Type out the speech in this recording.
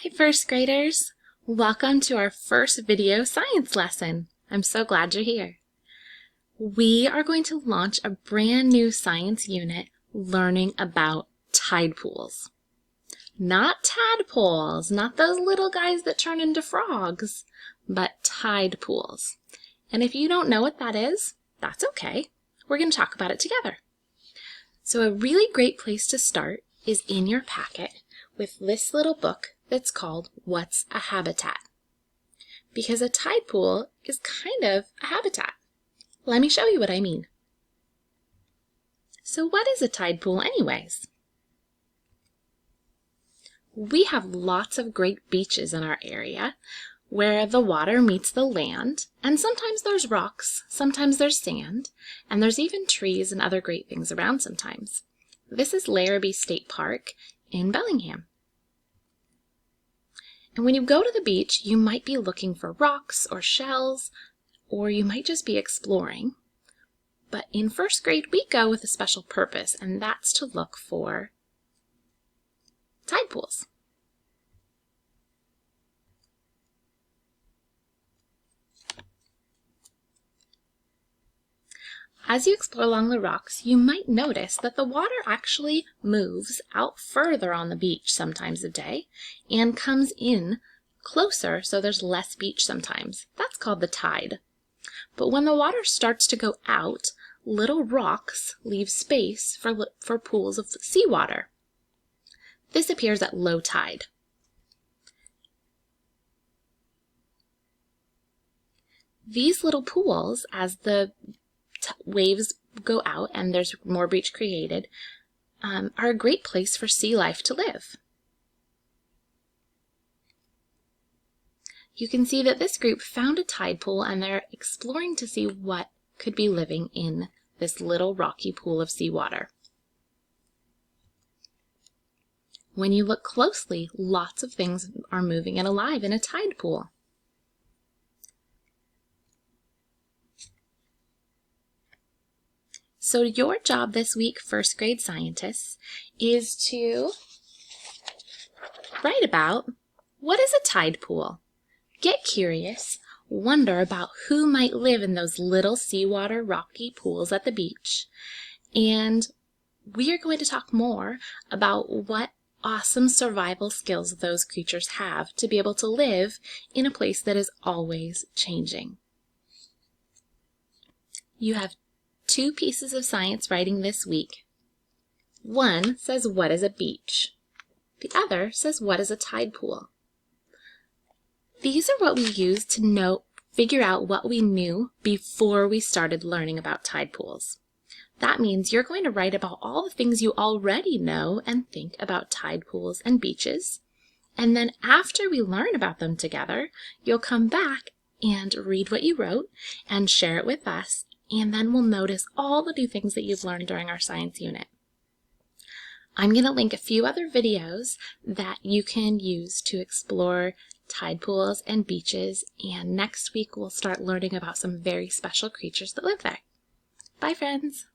Hi first graders! Welcome to our first video science lesson. I'm so glad you're here. We are going to launch a brand new science unit learning about tide pools. Not tadpoles, not those little guys that turn into frogs, but tide pools. And if you don't know what that is, that's okay. We're going to talk about it together. So a really great place to start is in your packet with this little book that's called What's a Habitat? Because a tide pool is kind of a habitat. Let me show you what I mean. So what is a tide pool anyways? We have lots of great beaches in our area where the water meets the land, and sometimes there's rocks, sometimes there's sand, and there's even trees and other great things around sometimes. This is Larrabee State Park in Bellingham. And when you go to the beach, you might be looking for rocks or shells, or you might just be exploring. But in first grade, we go with a special purpose, and that's to look for tide pools. As you explore along the rocks, you might notice that the water actually moves out further on the beach sometimes a day and comes in closer, so there's less beach sometimes. That's called the tide. But when the water starts to go out, little rocks leave space for pools of seawater. This appears at low tide. These little pools, as the waves go out and there's more beach created, are a great place for sea life to live. You can see that this group found a tide pool and they're exploring to see what could be living in this little rocky pool of seawater. When you look closely, lots of things are moving and alive in a tide pool. So your job this week, first grade scientists, is to write about what is a tide pool. Get curious, wonder about who might live in those little seawater rocky pools at the beach, and we are going to talk more about what awesome survival skills those creatures have to be able to live in a place that is always changing. You have 2 pieces of science writing this week. One says, what is a beach? The other says, what is a tide pool? These are what we use to figure out what we knew before we started learning about tide pools. That means you're going to write about all the things you already know and think about tide pools and beaches. And then after we learn about them together, you'll come back and read what you wrote and share it with us. And then we'll notice all the new things that you've learned during our science unit. I'm going to link a few other videos that you can use to explore tide pools and beaches, and next week we'll start learning about some very special creatures that live there. Bye, friends!